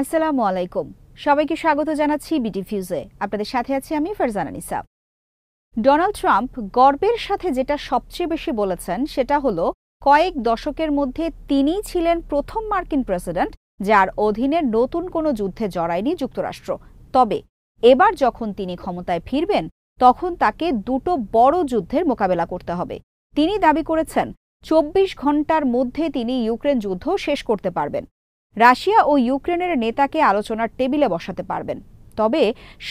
আসসালামু আলাইকুম। সবাইকে স্বাগত জানাচ্ছি বিটি ফিউজে। আপনাদের সাথে আছি আমি ফারজানা নিসা। ডোনাল্ড ট্রাম্প গর্বের সাথে যেটা সবচেয়ে বেশি বলেছেন সেটা হলো কয়েক দশকের মধ্যে তিনিই ছিলেন প্রথম মার্কিন প্রেসিডেন্ট যার অধীনে নতুন কোনো যুদ্ধে জড়ায়নি যুক্তরাষ্ট্র। তবে এবার যখন তিনি ক্ষমতায় ফিরবেন তখন তাকে দুটো বড় যুদ্ধের মোকাবেলা করতে হবে। তিনি দাবি করেছেন ২৪ ঘন্টার মধ্যে তিনি ইউক্রেন যুদ্ধ শেষ করতে পারবেন। রাশিয়া ও ইউক্রেনের নেতাকে আলোচনার টেবিলে বসাতে পারবেন। তবে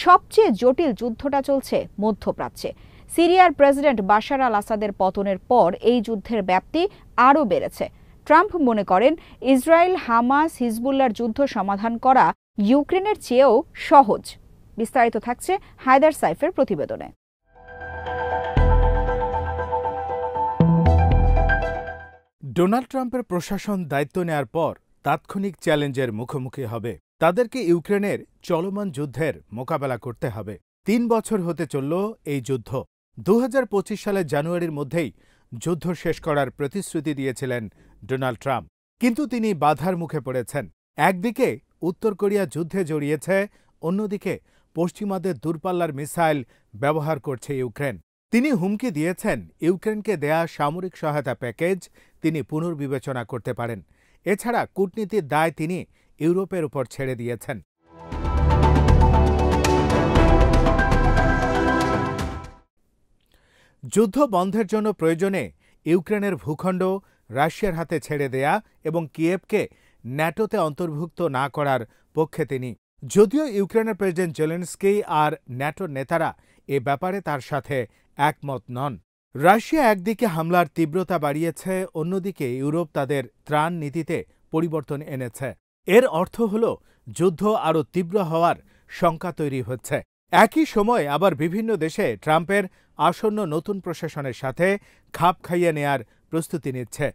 সবচেয়ে জটিল যুদ্ধটা চলছে মধ্যপ্রাচ্যে। সিরিয়ার প্রেসিডেন্ট বাশার আল আসাদের পতনের পর এই যুদ্ধের ব্যাপ্তি আরও বেড়েছে। ট্রাম্প মনে করেন ইসরায়েল, হামাস, হিজবুল্লার যুদ্ধ সমাধান করা ইউক্রেনের চেয়েও সহজ। বিস্তারিত থাকছে হায়দার সাইফের প্রতিবেদনে। ডোনাল্ড ট্রাম্পের প্রশাসন দায়িত্ব নেয়ার পর তাৎক্ষণিক চ্যালেঞ্জের মুখোমুখি হবে। তাদেরকে ইউক্রেনের চলমান যুদ্ধের মোকাবেলা করতে হবে। ৩ বছর হতে চলল এই যুদ্ধ। ২০২৫ সালের জানুয়ারির মধ্যেই যুদ্ধ শেষ করার প্রতিশ্রুতি দিয়েছিলেন ডোনাল্ড ট্রাম্প। কিন্তু তিনি বাধার মুখে পড়েছেন। একদিকে উত্তর কোরিয়া যুদ্ধে জড়িয়েছে, অন্যদিকে পশ্চিমাদের দূরপাল্লার মিসাইল ব্যবহার করছে ইউক্রেন। তিনি হুমকি দিয়েছেন ইউক্রেনকে দেয়া সামরিক সহায়তা প্যাকেজ তিনি পুনর্বিবেচনা করতে পারেন। এছাড়া কূটনীতির দায় তিনি ইউরোপের উপর ছেড়ে দিয়েছেন। যুদ্ধ বন্ধের জন্য প্রয়োজনে ইউক্রেনের ভূখণ্ড রাশিয়ার হাতে ছেড়ে দেয়া এবং কিয়েভকে ন্যাটোতে অন্তর্ভুক্ত না করার পক্ষে তিনি। যদিও ইউক্রেনের প্রেসিডেন্ট জেলেনস্কি আর ন্যাটোর নেতারা এ ব্যাপারে তার সাথে একমত নন। রাশিয়া একদিকে হামলার তীব্রতা বাড়িয়েছে, অন্যদিকে ইউরোপ তাদের ত্রাণ নীতিতে পরিবর্তন এনেছে। এর অর্থ হল যুদ্ধ আরও তীব্র হওয়ার শঙ্কা তৈরি হচ্ছে। একই সময় আবার বিভিন্ন দেশে ট্রাম্পের আসন্ন নতুন প্রশাসনের সাথে খাপ খাইয়ে নেয়ার প্রস্তুতি নিচ্ছে।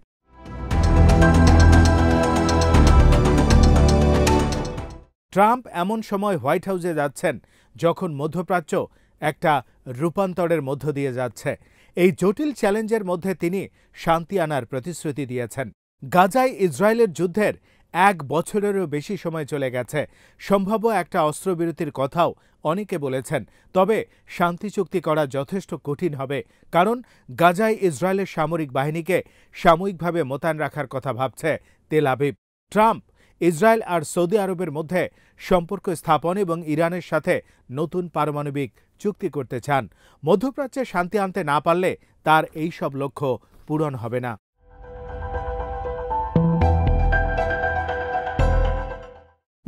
ট্রাম্প এমন সময় হোয়াইট হাউসে যাচ্ছেন যখন মধ্যপ্রাচ্য একটা রূপান্তরের মধ্য দিয়ে যাচ্ছে। এই জটিল চ্যালেঞ্জের মধ্যে তিনি শান্তি আনার প্রতিশ্রুতি দিয়েছেন। গাজায় ইসরায়েলের যুদ্ধের ১ বছরেরও বেশি সময় চলে গেছে। সম্ভাব্য একটা অস্ত্রবিরতির কথাও অনেকে বলেছেন। তবে শান্তি চুক্তি করা যথেষ্ট কঠিন হবে, কারণ গাজায় ইসরায়েলের সামরিক বাহিনীকে সাময়িকভাবে মোতায়েন রাখার কথা ভাবছে তেল আবিব। ট্রাম্প ইসরায়েল আর সৌদি আরবের মধ্যে সম্পর্ক স্থাপন এবং ইরানের সাথে নতুন পারমাণবিক চুক্তি করতে চান। মধ্যপ্রাচ্যে শান্তি আনতে না পারলে তার এই সব লক্ষ্য পূরণ হবে না।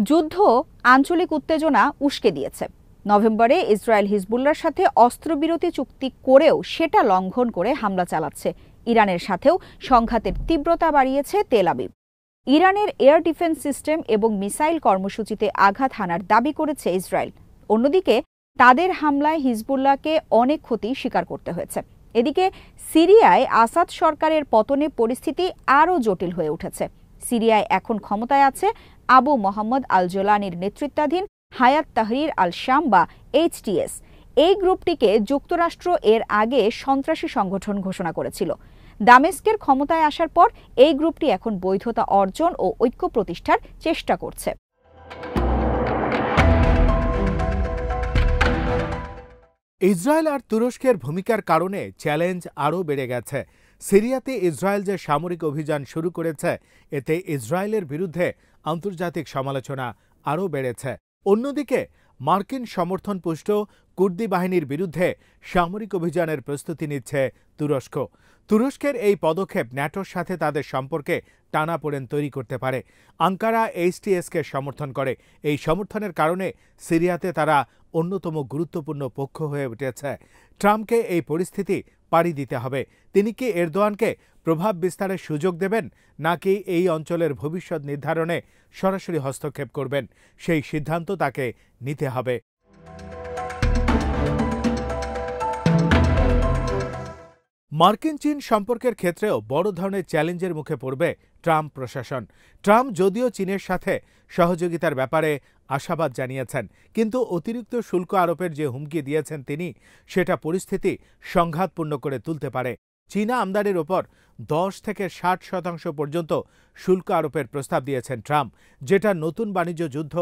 যুদ্ধ আঞ্চলিক উত্তেজনা উস্কে দিয়েছে। নভেম্বরে ইসরায়েল হিজবুল্লার সাথে অস্ত্রবিরতি চুক্তি করেও সেটা লঙ্ঘন করে হামলা চালাচ্ছে। ইরানের সাথেও সংঘাতের তীব্রতা বাড়িয়েছে তেল আবিব। ইরানের এয়ার ডিফেন্স সিস্টেম এবং মিসাইল কর্মসূচিতে আঘাত হানার দাবি করেছে ইসরায়েল। অন্যদিকে তাদের হামলায় হিজবুল্লাহকে অনেক ক্ষতি স্বীকার করতে হয়েছে। এদিকে সিরিয়ায় আসাদ সরকারের পতনে পরিস্থিতি আরও জটিল হয়ে উঠেছে। সিরিয়ায় এখন ক্ষমতায় আছে আবু মোহাম্মদ আল জোলানির নেতৃত্বাধীন হায়াত তাহরির আল শাম বা HTS। এই গ্রুপটিকে যুক্তরাষ্ট্র এর আগে সন্ত্রাসী সংগঠন ঘোষণা করেছিল। দামেস্কের ক্ষমতায় আসার পর এই গ্রুপটি এখন বৈধতা অর্জন ও ঐক্য প্রতিষ্ঠার চেষ্টা করছে। ইসরায়েল আর তুরস্কের ভূমিকার কারণে চ্যালেঞ্জ আরও বেড়ে গেছে। সিরিয়াতে ইসরায়েল যে সামরিক অভিযান শুরু করেছে, এতে ইসরায়েলের বিরুদ্ধে আন্তর্জাতিক সমালোচনা আরও বেড়েছে। অন্যদিকে মার্কিন সমর্থনপুষ্ট কুর্দি বাহিনীর বিরুদ্ধে সামরিক অভিযানের প্রস্তুতি নিচ্ছে তুরস্ক। তুরস্কের এই পদক্ষেপ ন্যাটোর সাথে তাদের সম্পর্কে টানাপোড়েন তৈরি করতে পারে। আঙ্কারা HTSকে সমর্থন করে। এই সমর্থনের কারণে সিরিয়াতে তারা অন্যতম গুরুত্বপূর্ণ পক্ষ হয়ে উঠেছে। ট্রাম্পকে এই পরিস্থিতি পাড়ি দিতে হবে। তিনি কি এরদোয়ানকে প্রভাব বিস্তারের সুযোগ দেবেন, নাকি এই অঞ্চলের ভবিষ্যৎ নির্ধারণে সরাসরি হস্তক্ষেপ করবেন, সেই সিদ্ধান্ত তাকে নিতে হবে। মার্কিন চীন সম্পর্কের ক্ষেত্রেও বড় ধরনের চ্যালেঞ্জের মুখে পড়বে ট্রাম্প প্রশাসন। ট্রাম্প যদিও চীনের সাথে সহযোগিতার ব্যাপারে আশাবাদ জানিয়েছেন, কিন্তু অতিরিক্ত শুল্ক আরোপের যে হুমকি দিয়েছেন তিনি, সেটা পরিস্থিতি সংঘাতপূর্ণ করে তুলতে পারে। চীনা আমদানির ওপর 10 থেকে 60% পর্যন্ত শুল্ক আরোপের প্রস্তাব দিয়েছেন ট্রাম্প, যেটা নতুন বাণিজ্য যুদ্ধ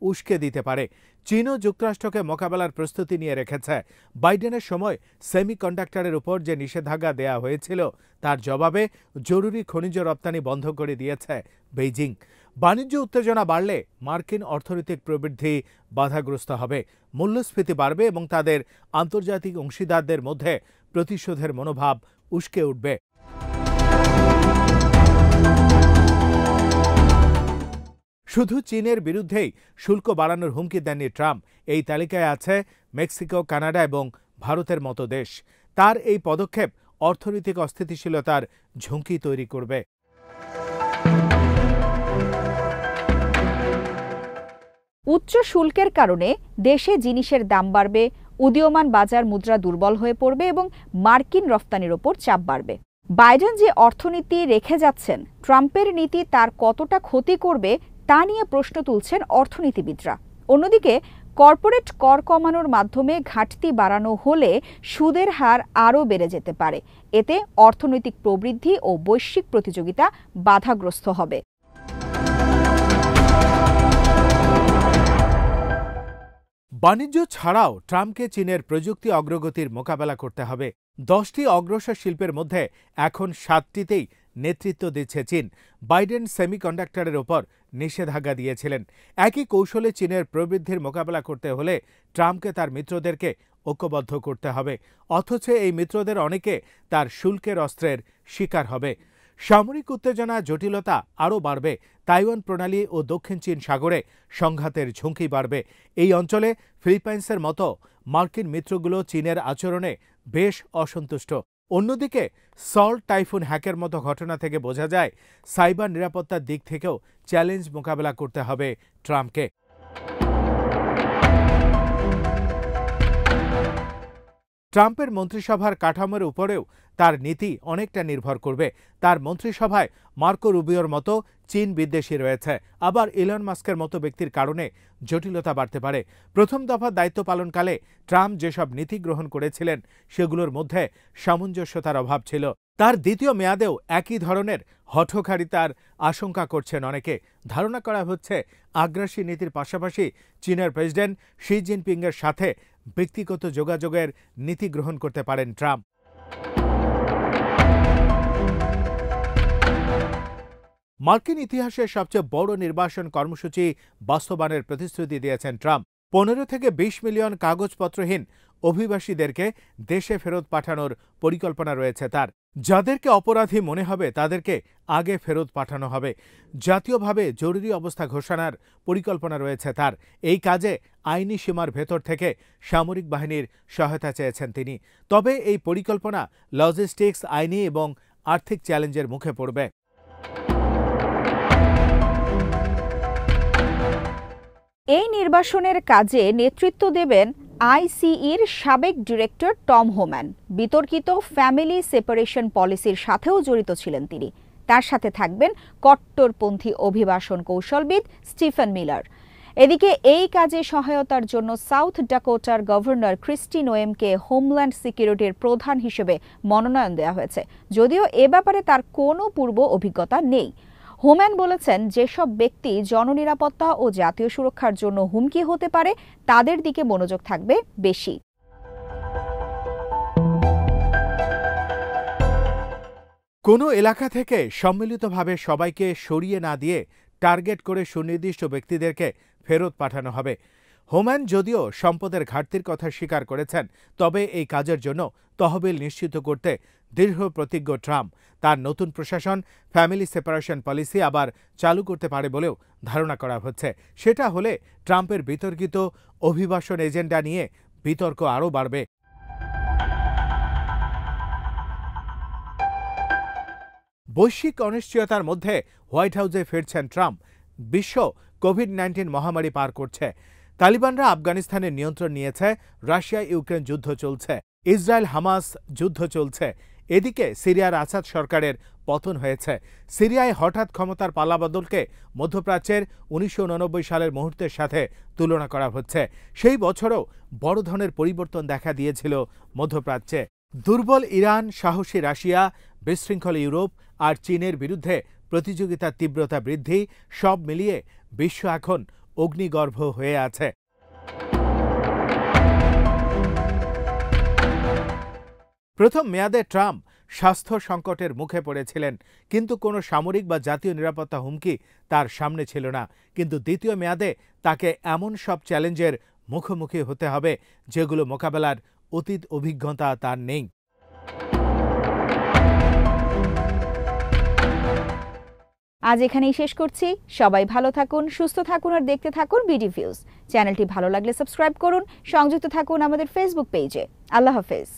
উস্কে দিতে পারে। চীনও যুক্তরাষ্ট্রকে মোকাবেলার প্রস্তুতি নিয়ে রেখেছে। বাইডেনের সময় সেমিকন্ডাক্টরের উপর যে নিষেধাজ্ঞা দেয়া হয়েছিল তার জবাবে জরুরি খনিজ রপ্তানি বন্ধ করে দিয়েছে বেইজিং। বাণিজ্য উত্তেজনা বাড়লে মার্কিন অর্থনৈতিক প্রবৃদ্ধি বাধাগ্রস্ত হবে, মূল্যস্ফীতি বাড়বে এবং তাদের আন্তর্জাতিক অংশীদারদের মধ্যে প্রতিশোধের মনোভাব উস্কে উঠবে। শুধু চীনের বিরুদ্ধেই শুল্ক বাড়ানোর হুমকি দেননি ট্রাম্প। এই তালিকায় আছে মেক্সিকো, কানাডা এবং ভারতের মতো দেশ। তার এই পদক্ষেপ অর্থনৈতিক অস্থিতিশীলতার ঝুঁকি তৈরি করবে। উচ্চ শুল্কের কারণে দেশে জিনিসের দাম বাড়বে, উদীয়মান বাজার মুদ্রা দুর্বল হয়ে পড়বে এবং মার্কিন রফতানির ওপর চাপ বাড়বে। বাইডেন যে অর্থনীতি রেখে যাচ্ছেন, ট্রাম্পের নীতি তার কতটা ক্ষতি করবে তা নিয়ে প্রশ্ন তুলছেন অর্থনীতিবিদরা। অন্যদিকে কর্পোরেট কর কমানোর মাধ্যমে ঘাটতি বাড়ানো হলে সুদের হার আরও বেড়ে যেতে পারে। এতে অর্থনৈতিক প্রবৃদ্ধি ও বৈশ্বিক প্রতিযোগিতা বাধাগ্রস্ত হবে। বাণিজ্য ছাড়াও ট্রাম্পকে চীনের প্রযুক্তি অগ্রগতির মোকাবেলা করতে হবে। 10টি অগ্রসর শিল্পের মধ্যে এখন 7টিতেই নেতৃত্ব দিচ্ছে চীন। বাইডেন সেমিকন্ডাক্টরের ওপর নিষেধাজ্ঞা দিয়েছিলেন। একই কৌশলে চীনের প্রবৃদ্ধির মোকাবেলা করতে হলে ট্রাম্পকে তার মিত্রদেরকে ঐক্যবদ্ধ করতে হবে। অথচ এই মিত্রদের অনেকে তার শুল্কের অস্ত্রের শিকার হবে। সামরিক উত্তেজনা জটিলতা আরও বাড়বে। তাইওয়ান প্রণালী ও দক্ষিণ চীন সাগরে সংঘাতের ঝুঁকি বাড়বে। এই অঞ্চলে ফিলিপাইন্সের মতো মার্কিন মিত্রগুলো চীনের আচরণে বেশ অসন্তুষ্ট। অন্যদিকে সল্ট টাইফুন হ্যাকের মতো ঘটনা থেকে বোঝা যায় সাইবার নিরাপত্তার দিক থেকেও চ্যালেঞ্জ মোকাবেলা করতে হবে ট্রাম্পকে। ট্রাম্পের মন্ত্রিসভার কাঠামোর উপরেও তার নীতি অনেকটা নির্ভর করবে। তার মন্ত্রিসভায় মার্কো রুবিওর মতো চীন বিদ্বেষী রয়েছে, আবার ইলন মাস্কের মতো ব্যক্তির কারণে জটিলতা বাড়তে পারে। প্রথম দফা দায়িত্ব পালনকালে ট্রাম্প যেসব নীতি গ্রহণ করেছিলেন সেগুলোর মধ্যে সামঞ্জস্যতার অভাব ছিল। তার দ্বিতীয় মেয়াদেও একই ধরনের হঠকারিতার আশঙ্কা করছেন অনেকে। ধারণা করা হচ্ছে আগ্রাসী নীতির পাশাপাশি চীনের প্রেসিডেন্ট শি জিনপিংয়ের সাথে ব্যক্তিগত যোগাযোগের নীতি গ্রহণ করতে পারেন ট্রাম্প। মার্কিন ইতিহাসের সবচেয়ে বড় নির্বাসন কর্মসূচি বাস্তবায়নের প্রতিশ্রুতি দিয়েছেন ট্রাম্প। 15 থেকে 20 মিলিয়ন কাগজপত্রহীন অভিবাসীদেরকে দেশে ফেরত পাঠানোর পরিকল্পনা রয়েছে তার। যাদেরকে অপরাধী মনে হবে তাদেরকে আগে ফেরত পাঠানো হবে। জাতীয়ভাবে জরুরি অবস্থা ঘোষণার পরিকল্পনা রয়েছে তার। এই কাজে আইনি সীমার ভেতর থেকে সামরিক বাহিনীর সহায়তা চেয়েছেন তিনি। তবে এই পরিকল্পনা লজিস্টিক্স, আইনি এবং আর্থিক চ্যালেঞ্জের মুখে পড়বে। এই নির্বাসনের কাজে নেতৃত্ব দেবেন আইসিইর সাবেক ডিরেক্টর টম হোম্যান। বিতর্কিত ফ্যামিলি সেপারেশন পলিসির সাথেও জড়িত ছিলেন তিনি। তার সাথে থাকবেন কট্টরপন্থী অভিবাসন কৌশলবিদ স্টিফেন মিলার। এদিকে এই কাজে সহায়তার জন্য সাউথ ডাকোটার গভর্নর ক্রিস্টি নোয়েমকে হোমল্যান্ড সিকিউরিটির প্রধান হিসেবে মনোনয়ন দেওয়া হয়েছে, যদিও এ ব্যাপারে তার কোনো পূর্ব অভিজ্ঞতা নেই। হোম্যান বলেছেন, যেসব ব্যক্তি জননিরাপত্তা ও জাতীয় সুরক্ষার জন্য হুমকি হতে পারে তাদের দিকে মনোযোগ থাকবে বেশি। কোনো এলাকা থেকে সম্মিলিতভাবে সবাইকে সরিয়ে না দিয়ে টার্গেট করে সুনির্দিষ্ট ব্যক্তিদেরকে ফেরত পাঠানো হবে। হোম্যান যদিও সম্পদের ঘাটতির কথা স্বীকার করেছেন, তবে এই কাজের জন্য তহবিল নিশ্চিত করতে দৃঢ় প্রতিজ্ঞ ট্রাম্প। তার নতুন প্রশাসন ফ্যামিলি সেপারেশন পলিসি আবার চালু করতে পারে বলেও ধারণা করা হচ্ছে। সেটা হলে ট্রাম্পের বিতর্কিত অভিবাসন এজেন্ডা নিয়ে বিতর্ক আরও বাড়বে। বৈশ্বিক অনিশ্চয়তার মধ্যে হোয়াইট হাউসে ফিরছেন ট্রাম্প। বিশ্ব কোভিড-19 মহামারী পার করছে। তালিবানরা আফগানিস্তানের নিয়ন্ত্রণ নিয়েছে। রাশিয়া ইউক্রেন যুদ্ধ চলছে। ইসরায়েল হামাস যুদ্ধ চলছে। এদিকে সিরিয়ার আসাদ সরকারের পতন হয়েছে। সিরিয়ায় হঠাৎ ক্ষমতার পালাবদলকে মধ্যপ্রাচ্যের 1989 সালের মুহূর্তের সাথে তুলনা করা হচ্ছে। সেই বছরও বড় ধরনের পরিবর্তন দেখা দিয়েছিল মধ্যপ্রাচ্যে। দুর্বল ইরান, সাহসী রাশিয়া, বিশৃঙ্খল ইউরোপ আর চীনের বিরুদ্ধে প্রতিযোগিতার তীব্রতা বৃদ্ধি সব মিলিয়ে বিশ্ব এখন অগ্নিগর্ভ হয়ে আছে। প্রথম মেয়াদে ট্রাম্প স্বাস্থ্য সংকটের মুখে পড়েছিলেন, কিন্তু কোনো সামরিক বা জাতীয় নিরাপত্তা হুমকি তার সামনে ছিল না। কিন্তু দ্বিতীয় মেয়াদে তাকে এমন সব চ্যালেঞ্জের মুখোমুখি হতে হবে যেগুলো মোকাবেলার অতীত অভিজ্ঞতা তার নেই। আজ এখানেই শেষ করছি। সবাই ভালো থাকুন, সুস্থ থাকুন আর দেখতে থাকুন বিডি ভিউজ। চ্যানেলটি ভালো লাগলে সাবস্ক্রাইব করুন, সংযুক্ত থাকুন আমাদের ফেসবুক পেজে। আল্লাহ হাফেজ।